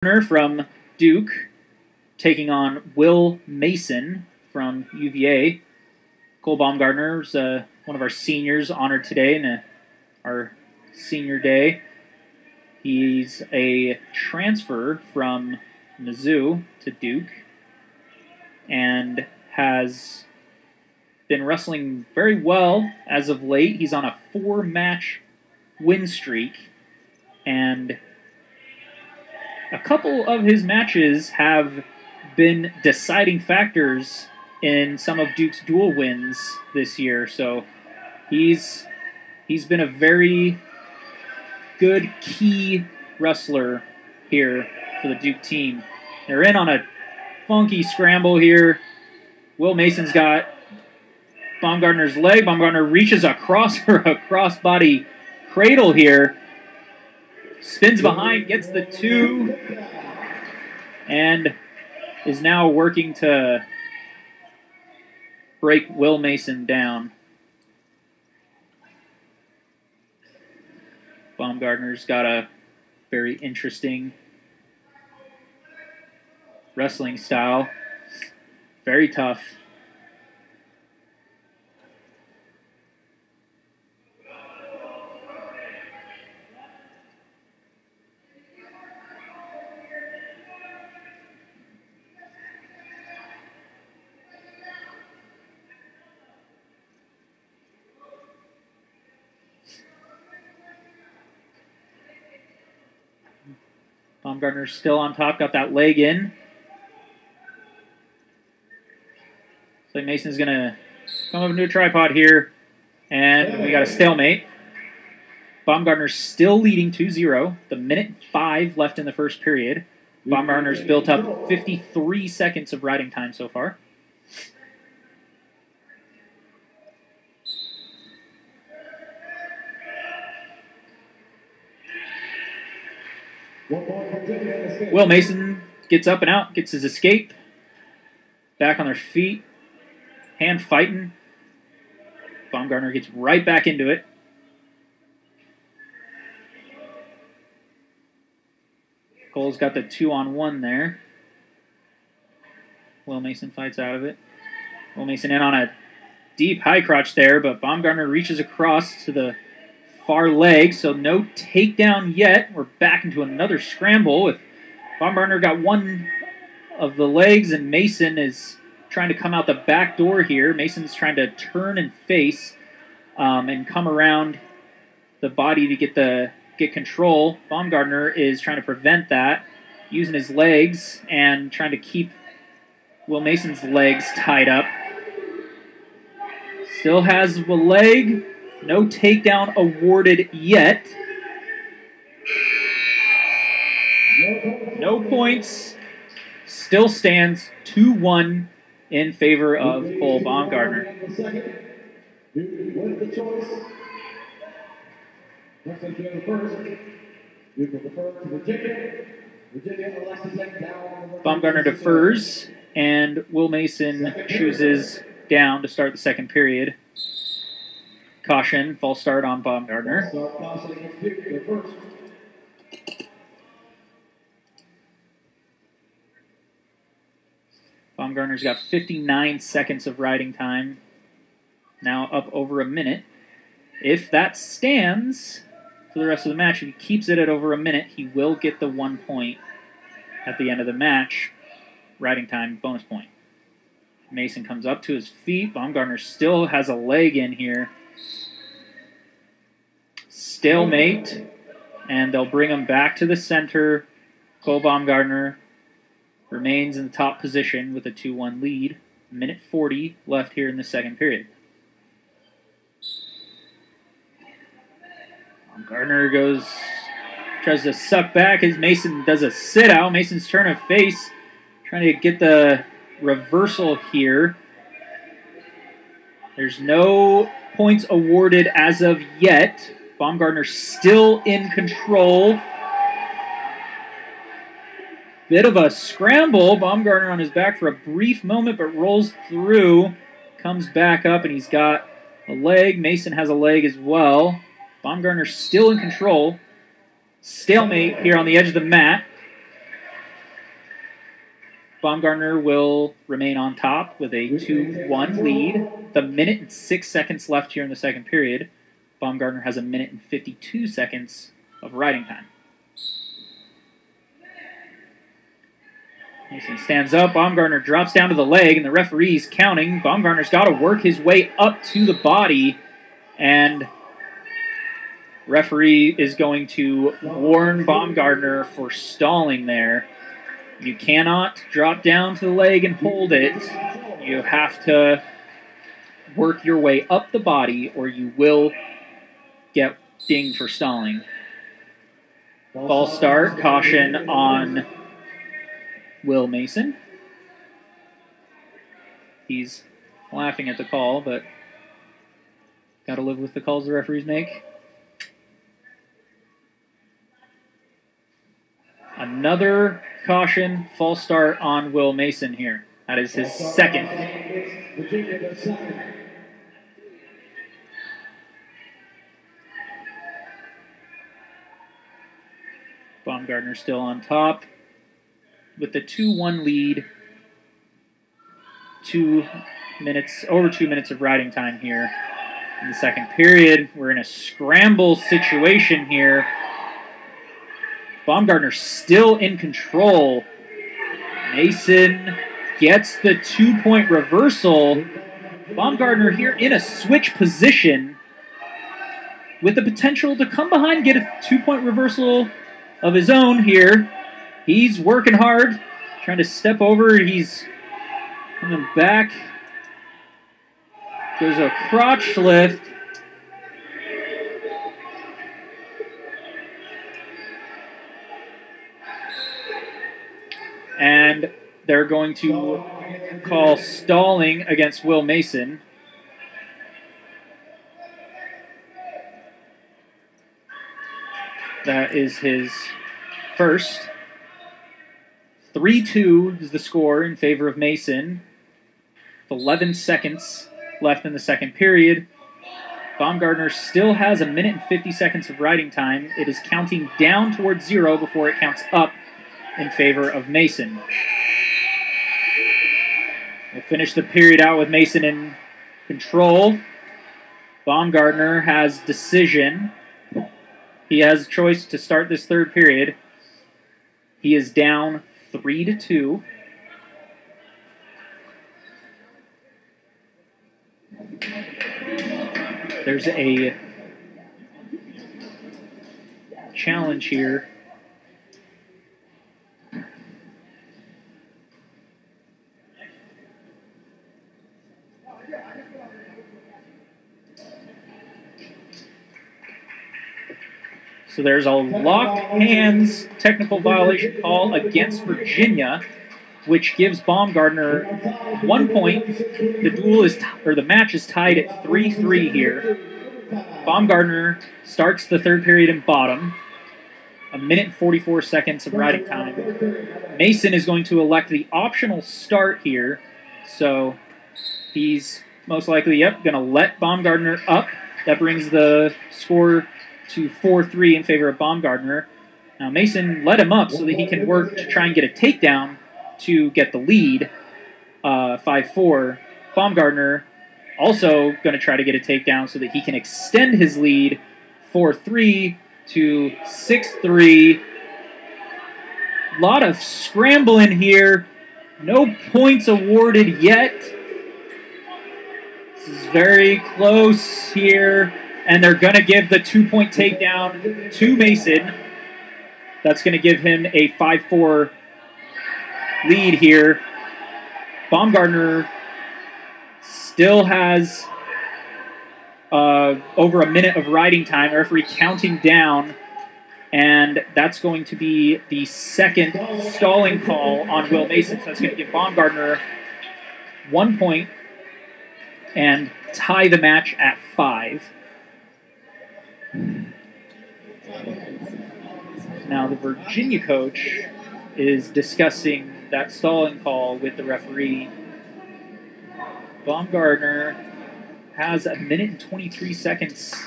From Duke taking on Will Mason from UVA. Cole Baumgartner is one of our seniors honored today in our senior day. He's a transfer from Mizzou to Duke and has been wrestling very well as of late. He's on a 4-match win streak, and a couple of his matches have been deciding factors in some of Duke's dual wins this year. So he's been a very good key wrestler here for the Duke team. They're in on a funky scramble here. Will Mason's got Baumgartner's leg. Baumgartner reaches across for a crossbody cradle here. Spins behind, gets the 2, and is now working to break Will Mason down. Baumgartner's got a very interesting wrestling style. Very tough. Baumgartner's still on top, got that leg in. So Mason's going to come up into a tripod here, and we got a stalemate. Baumgartner's still leading 2-0. The minute 5 left in the first period. Baumgartner's built up 53 seconds of riding time so far. Will Mason gets up and out, gets his escape. Back on their feet. Hand fighting. Baumgartner gets right back into it. Cole's got the 2-on-1 there. Will Mason fights out of it. Will Mason in on a deep high crotch there, but Baumgartner reaches across to the far leg, so no takedown yet. We're back into another scramble with Baumgartner got one of the legs, and Mason is trying to come out the back door here. Mason's trying to turn and face and come around the body to get control. Baumgartner is trying to prevent that, using his legs and trying to keep Will Mason's legs tied up. Still has a leg. No takedown awarded yet. No points. Still stands 2-1 in favor of Cole Baumgartner. Baumgartner defers, and Will Mason chooses down to start the second period. Caution, false start on Baumgartner. Baumgartner's got 59 seconds of riding time. Now up over a minute. If that stands for the rest of the match, if he keeps it at over a minute, he will get the 1 point at the end of the match. Riding time bonus point. Mason comes up to his feet. Baumgartner still has a leg in here. Stalemate, and they'll bring him back to the center. Cole Baumgartner remains in the top position with a 2-1 lead. Minute 40 left here in the second period. Baumgartner tries to suck back as Mason does a sit-out. Mason's turn of face, trying to get the reversal here. There's no points awarded as of yet. Baumgartner still in control. Bit of a scramble. Baumgartner on his back for a brief moment, but rolls through. Comes back up, and he's got a leg. Mason has a leg as well. Baumgartner still in control. Stalemate here on the edge of the mat. Baumgartner will remain on top with a 2-1 lead. The 1:06 left here in the second period. Baumgartner has 1:52 of riding time. Mason stands up. Baumgartner drops down to the leg, and the referee's counting. Baumgartner's got to work his way up to the body, and referee is going to warn Baumgartner for stalling there. You cannot drop down to the leg and hold it. You have to work your way up the body, or you will get dinged for stalling. False start, caution on Will Mason. He's laughing at the call, but got to live with the calls the referees make. Another caution, false start on Will Mason here. That is his second. Baumgartner still on top with the 2-1 lead. Over 2 minutes of riding time here in the second period. We're in a scramble situation here. Baumgartner still in control. Mason gets the 2-point reversal. Baumgartner here in a switch position with the potential to come behind and get a 2-point reversal of his own here. He's working hard, trying to step over. He's coming back. There's a crotch lift. And they're going to call stalling against Will Mason. That is his first. 3-2 is the score in favor of Mason. 11 seconds left in the second period. Baumgartner still has 1:50 of riding time. It is counting down towards 0 before it counts up in favor of Mason. We'll finish the period out with Mason in control. Baumgartner has decision. He has a choice to start this third period. He is down 3-2. There's a challenge here. So there's a locked hands technical violation call against Virginia, which gives Baumgartner 1 point. The match is tied at 3-3 here. Baumgartner starts the third period in bottom. 1:44 of riding time. Mason is going to elect the optional start here, so he's most likely, going to let Baumgartner up. That brings the score to 4-3 in favor of Baumgartner. Now Mason let him up so that he can work to try and get a takedown to get the lead, 5-4. Baumgartner also going to try to get a takedown so that he can extend his lead 4-3 to 6-3. A lot of scrambling here. No points awarded yet. This is very close here. And they're going to give the 2-point takedown to Mason. That's going to give him a 5-4 lead here. Baumgartner still has over a minute of riding time. Referee counting down. And that's going to be the second stalling call on Will Mason. So that's going to give Baumgartner 1 point and tie the match at 5. Now the Virginia coach is discussing that stalling call with the referee. Baumgartner has 1:23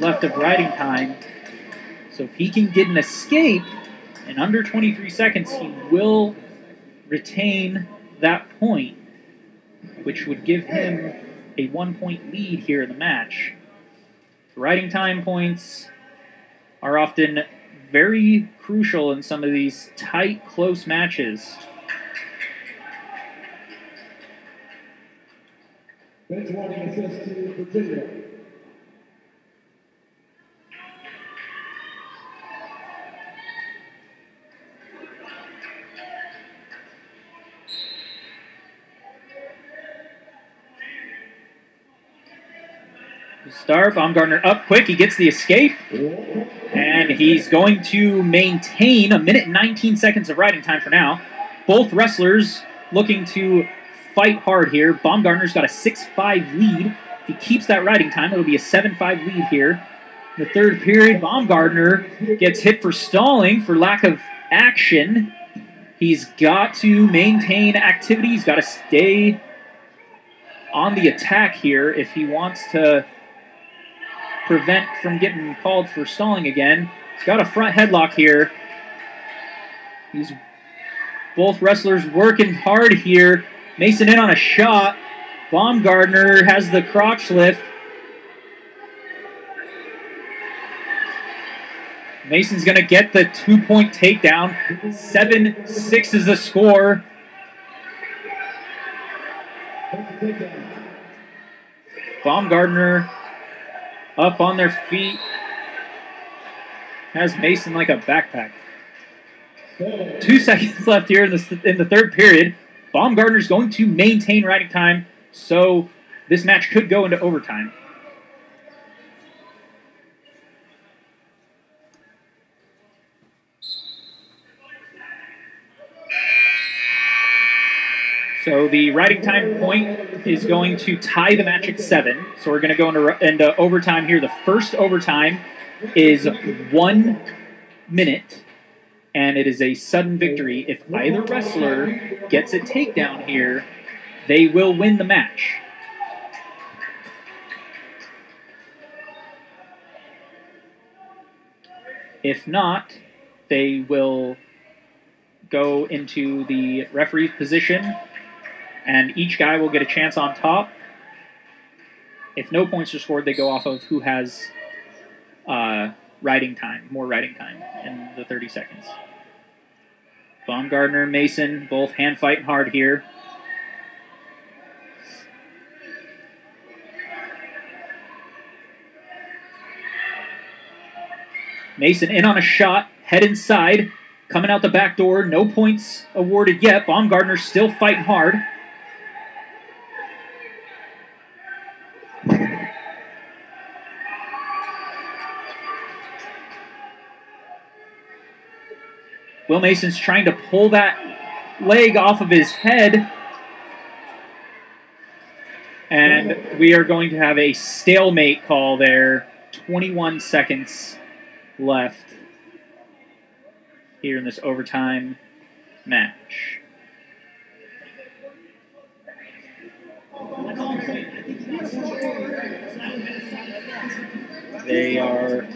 left of riding time. So if he can get an escape in under 23 seconds, he will retain that point, which would give him a 1-point lead here in the match. Riding time points are often very crucial in some of these tight, close matches. Start, Baumgartner up quick, he gets the escape, and he's going to maintain 1 minute and 19 seconds of riding time for now. Both wrestlers looking to fight hard here. Baumgartner's got a 6-5 lead. If he keeps that riding time, it'll be a 7-5 lead here. In the third period, Baumgartner gets hit for stalling for lack of action. He's got to maintain activity. He's got to stay on the attack here if he wants to prevent from getting called for stalling again. He's got a front headlock here. Both wrestlers working hard here. Mason in on a shot. Baumgartner has the crotch lift. Mason's going to get the 2-point takedown. 7-6 is the score. Baumgartner up on their feet. Has Mason like a backpack. 2 seconds left here in the third period. Baumgartner's going to maintain riding time, so this match could go into overtime. So the riding time point is going to tie the match at 7. So we're going to go into overtime here. The first overtime is 1 minute, and it is a sudden victory. If either wrestler gets a takedown here, they will win the match. If not, they will go into the referee's position, and each guy will get a chance on top. If no points are scored, they go off of who has more riding time in the 30 seconds. Baumgartner, Mason, both hand fighting hard here. Mason in on a shot, head inside, coming out the back door. No points awarded yet. Baumgartner still fighting hard. Will Mason's trying to pull that leg off of his head. And we are going to have a stalemate call there. 21 seconds left here in this overtime match. They are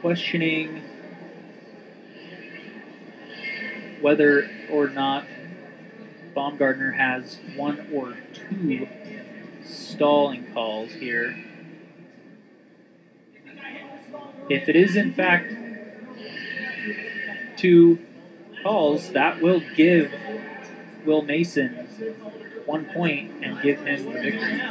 questioning whether or not Baumgartner has 1 or 2 stalling calls here. If it is in fact 2 calls, that will give Will Mason 1 point and give him the victory.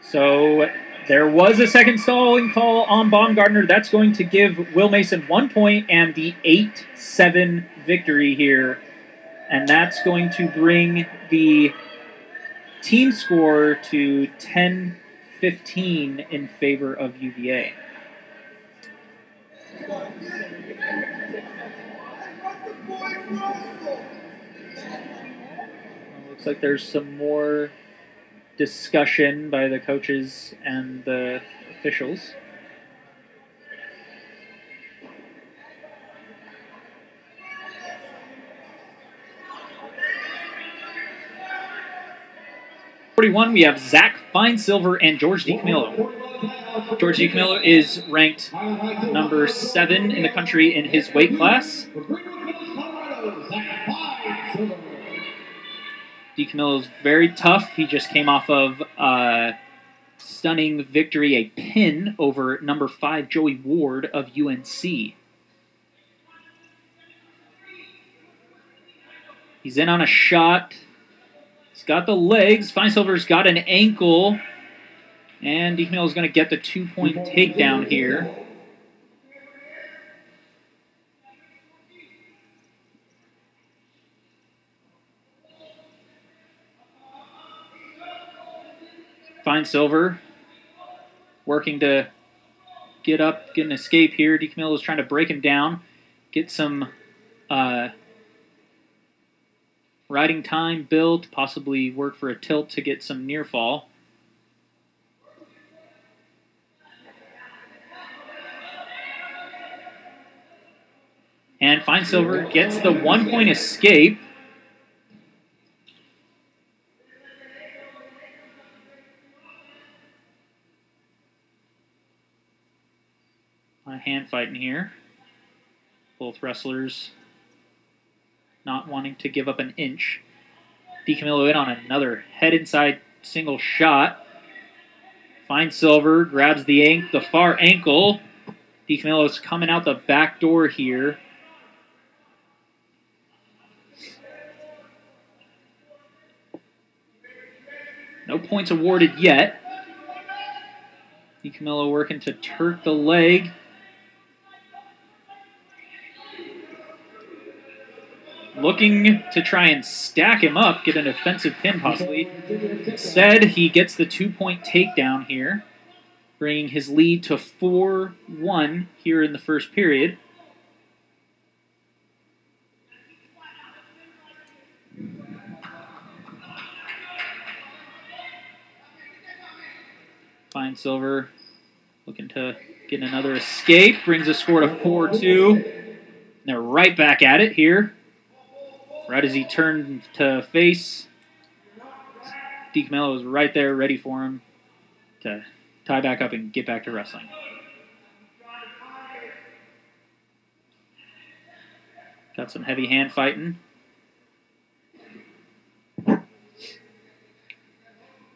So there was a second stalling call on Baumgartner. That's going to give Will Mason 1 point and the 8-7 victory here. And that's going to bring the team score to 10-15 in favor of UVA. Looks like there's some more discussion by the coaches and the officials. 41, we have Zach Finesilver and George DiCamillo. George DiCamillo is ranked number 7 in the country in his weight class. DiCamillo is very tough. He just came off of a stunning victory, a pin over number 5 Joey Ward of UNC. He's in on a shot. He's got the legs. Finesilver's got an ankle. And DiCamillo is going to get the 2-point takedown here. Finesilver working to get up, get an escape here. DiCamillo is trying to break him down, get some riding time built, possibly work for a tilt to get some near fall. And Finesilver gets the 1-point escape. A hand fighting here. Both wrestlers not wanting to give up an inch. DiCamillo in on another head inside single shot. Finesilver grabs the far ankle. DiCamillo is coming out the back door here. No points awarded yet. DiCamillo working to turk the leg. Looking to try and stack him up, get an offensive pin possibly. Instead, he gets the 2-point takedown here, bringing his lead to 4-1 here in the first period. Finesilver looking to get another escape, brings the score to 4-2. And they're right back at it here. Right as he turned to face, DiCamillo was right there ready for him to tie back up and get back to wrestling. Got some heavy hand fighting.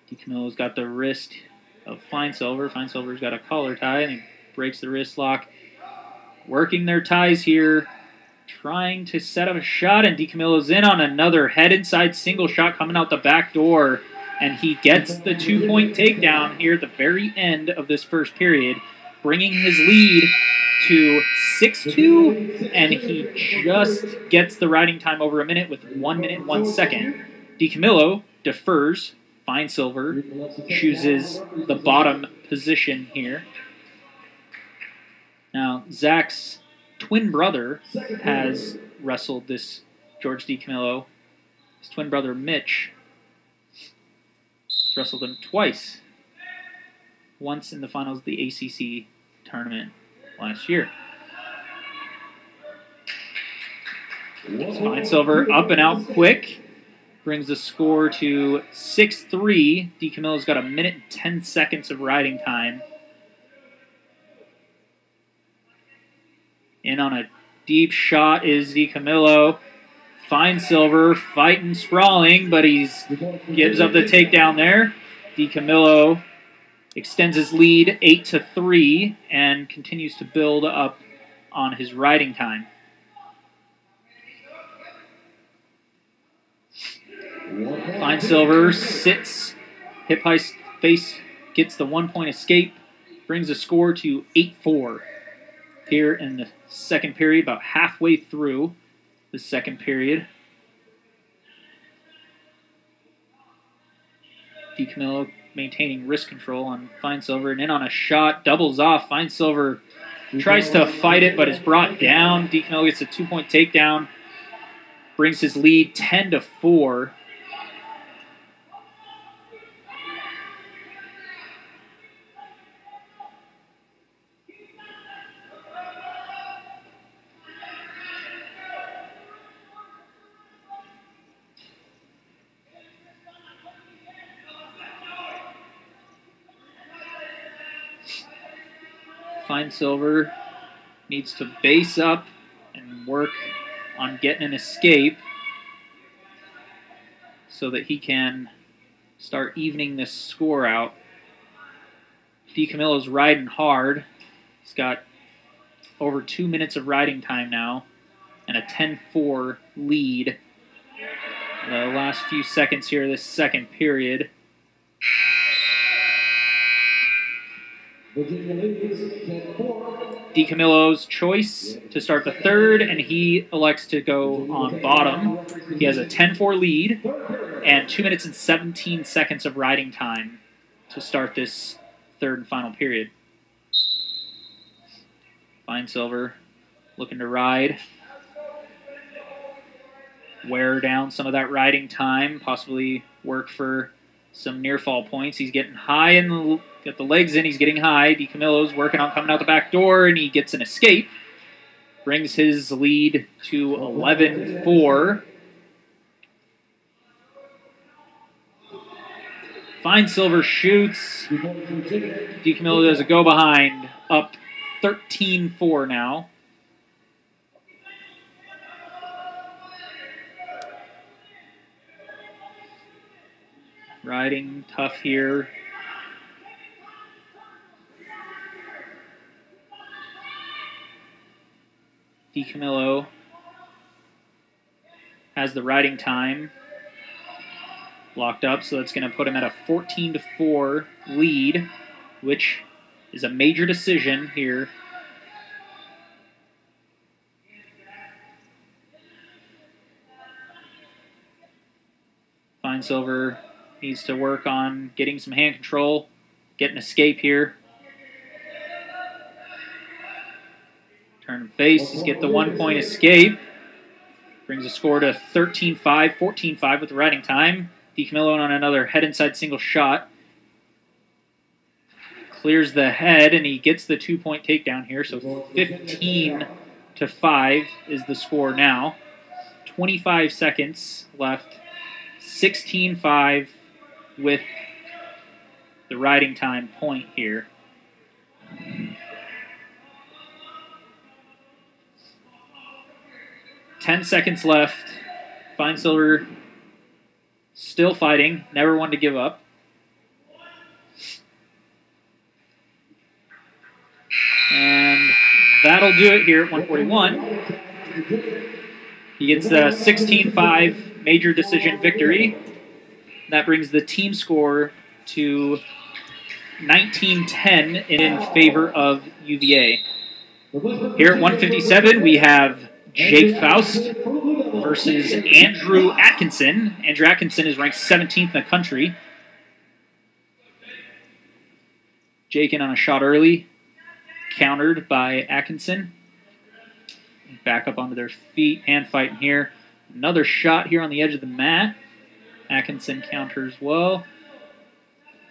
DiCamillo's got the wrist of Finesilver. Finesilver's got a collar tie and he breaks the wrist lock. Working their ties here. Trying to set up a shot, and DiCamillo's in on another head inside single shot coming out the back door, and he gets the 2-point takedown here at the very end of this first period, bringing his lead to 6-2, and he just gets the riding time over a minute with 1 minute, 1 second. DiCamillo defers. Finesilver chooses the bottom position here. Now, Zach's twin brother has wrestled this George DiCamillo. His twin brother, Mitch, has wrestled him twice. Once in the finals of the ACC tournament last year. Finesilver up and out quick. Brings the score to 6-3. DiCamillo's got 1 minute and 10 seconds of riding time. In on a deep shot is DiCamillo. Finesilver fighting, sprawling, but he gives up the takedown there. DiCamillo extends his lead 8-3 and continues to build up on his riding time. Finesilver sits, hip high face, gets the 1-point escape, brings the score to 8-4. Here in the second period, about halfway through the second period. DiCamillo maintaining wrist control on Finesilver, and in on a shot, doubles off. Finesilver tries to fight it, but is brought down. DiCamillo gets a 2-point takedown, brings his lead 10-4. Finesilver needs to base up and work on getting an escape so that he can start evening this score out. DiCamillo's riding hard. He's got over 2 minutes of riding time now and a 10-4 lead. The last few seconds here of this second period. DiCamillo's choice to start the third, and he elects to go on bottom. He has a 10-4 lead and 2 minutes and 17 seconds of riding time to start this third and final period. Finesilver looking to ride. Wear down some of that riding time, possibly work for some near fall points. He's getting high and got the legs in. He's getting high. DiCamillo's working on coming out the back door, and he gets an escape. Brings his lead to 11-4. Finesilver shoots. DiCamillo does a go behind, up 13-4 now. Riding tough here. DiCamillo has the riding time locked up, so that's going to put him at a 14-4 lead, which is a major decision here. Finesilver needs to work on getting some hand control, get an escape here. Turn and face, get the 1 point escape. Brings the score to 13-5, 14-5 with the riding time. DiCamillo on another head inside single shot. Clears the head, and he gets the 2 point takedown here. So 15-5 is the score now. 25 seconds left. 16-5 with the riding time point here. Ten seconds left. Finesilver still fighting. Never one to give up. And that'll do it here at 141. He gets the 16-5 major decision victory. That brings the team score to 19-10 in favor of UVA. Here at 157, we have Jake Faust versus Andrew Atkinson. Andrew Atkinson is ranked 17th in the country. Jake in on a shot early, countered by Atkinson. Back up onto their feet, hand fighting here. Another shot here on the edge of the mat. Atkinson counters well.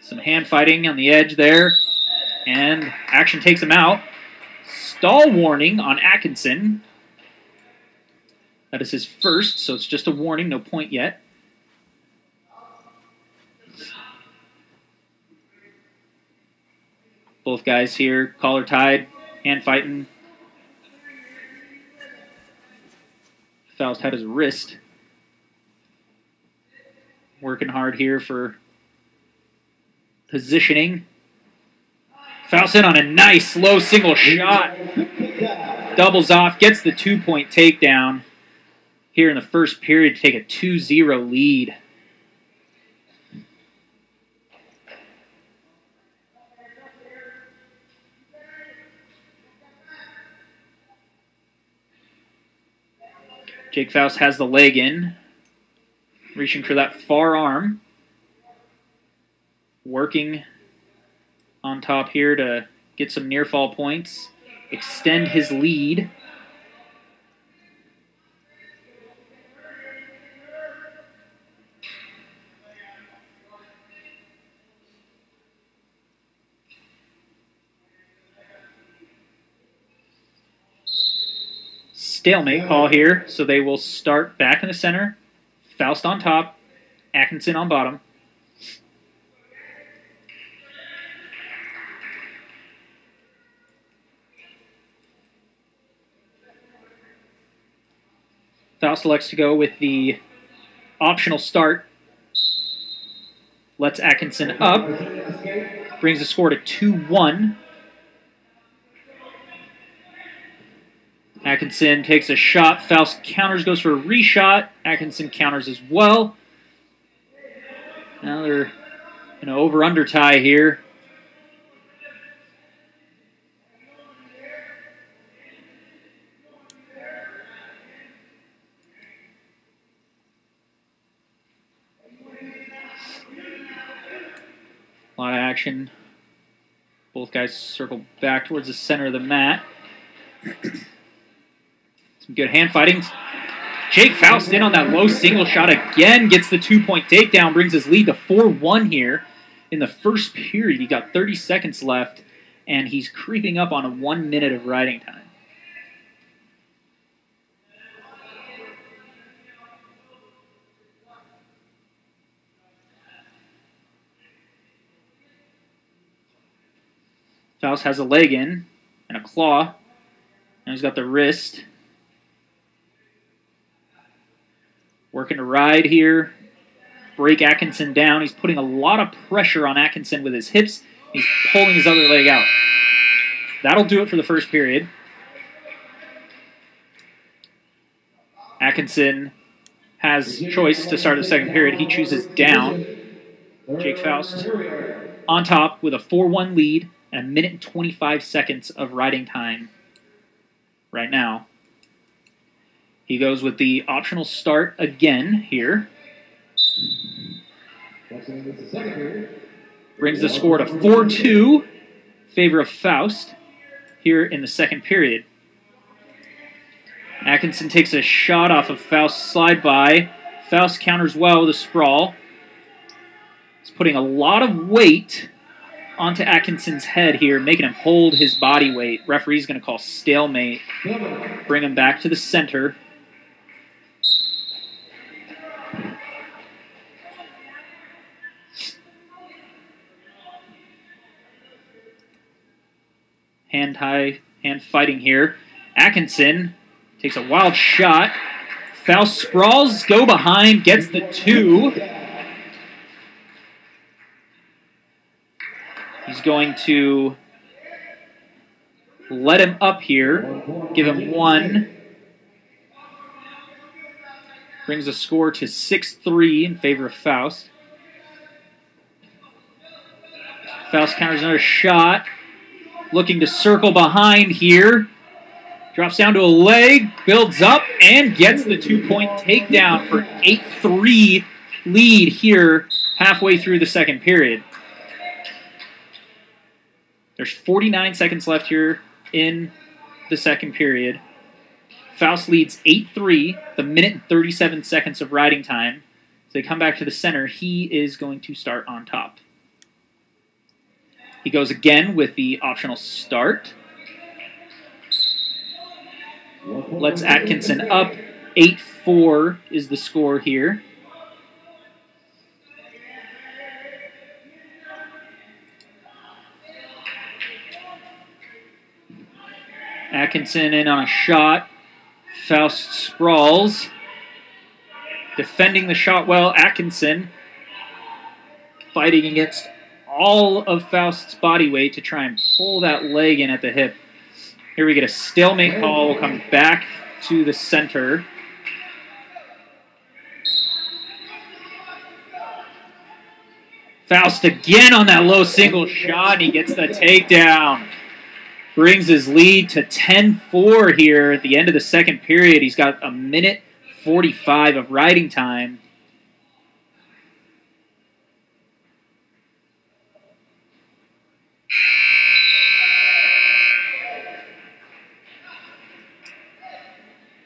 Some hand fighting on the edge there. And action takes him out. Stall warning on Atkinson. That is his first, so it's just a warning, no point yet. Both guys here, collar tied, hand fighting. Faust had his wrist. Working hard here for positioning. Faust in on a nice low single shot. Doubles off, gets the 2 point takedown here in the first period to take a 2-0 lead. Jake Faust has the leg in, reaching for that far arm. Working on top here to get some near fall points, extend his lead. Stalemate call here, so they will start back in the center. Faust on top, Atkinson on bottom. Faust elects to go with the optional start. Lets Atkinson up. Brings the score to 2-1. Atkinson takes a shot. Faust counters, goes for a reshot. Atkinson counters as well. Now they're in an over-under tie here. A lot of action. Both guys circle back towards the center of the mat. Some good hand fighting. Jake Faust in on that low single shot again. Gets the 2-point takedown. Brings his lead to 4-1 here in the first period. He got 30 seconds left, and he's creeping up on a 1 minute of riding time. Faust has a leg in and a claw. Now he's got the wrist. Working to ride here. Break Atkinson down. He's putting a lot of pressure on Atkinson with his hips. He's pulling his other leg out. That'll do it for the first period. Atkinson has choice to start the second period. He chooses down. Jake Faust on top with a 4-1 lead and 1 minute and 25 seconds of riding time right now. He goes with the optional start again here. Brings the score to 4-2 in favor of Faust here in the second period. Atkinson takes a shot off of Faust's slide by. Faust counters well with a sprawl. He's putting a lot of weight onto Atkinson's head here, making him hold his body weight. Referee's going to call stalemate. Bring him back to the center. Hand fighting here. Atkinson takes a wild shot. Faust sprawls, go behind, gets the 2. He's going to let him up here, give him 1. Brings the score to 6-3 in favor of Faust. Faust counters another shot. Looking to circle behind here. Drops down to a leg, builds up, and gets the 2-point takedown for 8-3 lead here halfway through the second period. There's 49 seconds left here in the second period. Faust leads 8-3, the 1 minute and 37 seconds of riding time. As they come back to the center, he is going to start on top. He goes again with the optional start. Lets Atkinson up. 8-4 is the score here. Atkinson in on a shot. Faust sprawls. Defending the shot well. Atkinson fighting against all of Faust's body weight to try and pull that leg in at the hip. Here we get a stalemate call. We'll come back to the center. Faust again on that low single shot, and he gets the takedown. Brings his lead to 10-4 here at the end of the second period. He's got 1 minute 45 of riding time.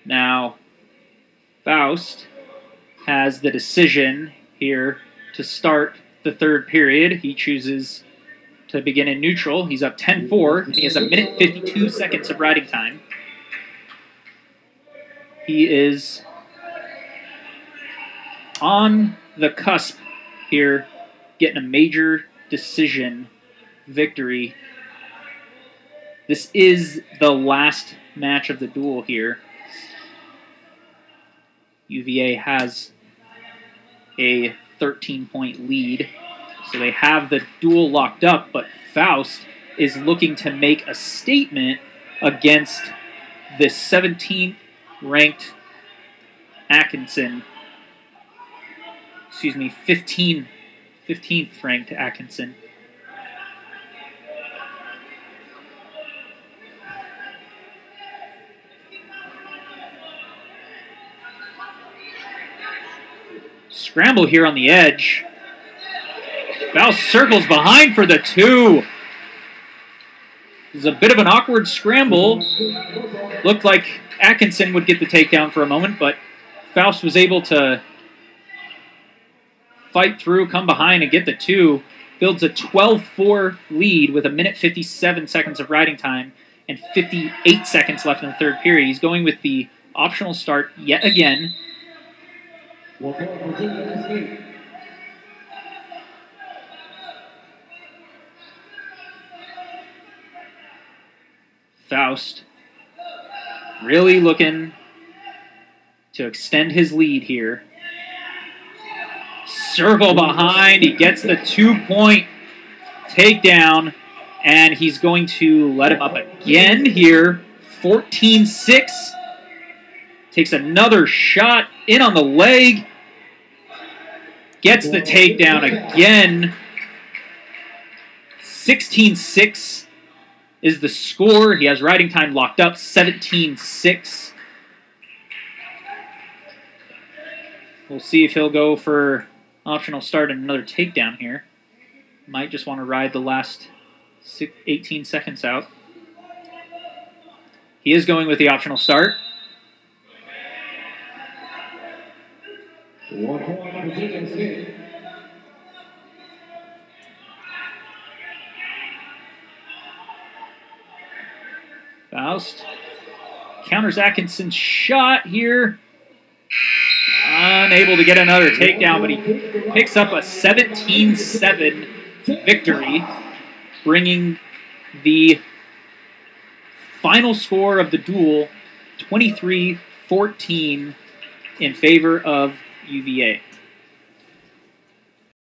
Now, Faust has the decision here to start the third period. He chooses to begin in neutral. He's up 10-4, and he has 1 minute 52 seconds of riding time. He is on the cusp here, getting a major decision victory. This is the last match of the duel here. UVA has a 13-point lead. So they have the duel locked up, but Faust is looking to make a statement against the 17th-ranked Atkinson. Excuse me, 15th-ranked Atkinson. Scramble here on the edge. Faust circles behind for the 2. This is a bit of an awkward scramble. Looked like Atkinson would get the takedown for a moment, but Faust was able to fight through, come behind, and get the 2. Builds a 12-4 lead with 1:57 seconds of riding time and 58 seconds left in the third period. He's going with the optional start yet again. Faust really looking to extend his lead here. Circle behind. He gets the 2-point takedown, and he's going to let him up again here. 14-6. Takes another shot in on the leg. Gets the takedown again. 16-6 is the score. He has riding time locked up. 17-6. We'll see if he'll go for optional start and another takedown here. Might just want to ride the last 18 seconds out. He is going with the optional start. Faust counters Atkinson's shot here. Unable to get another takedown, but he picks up a 17-7 victory, bringing the final score of the duel 23-14 in favor of UVA.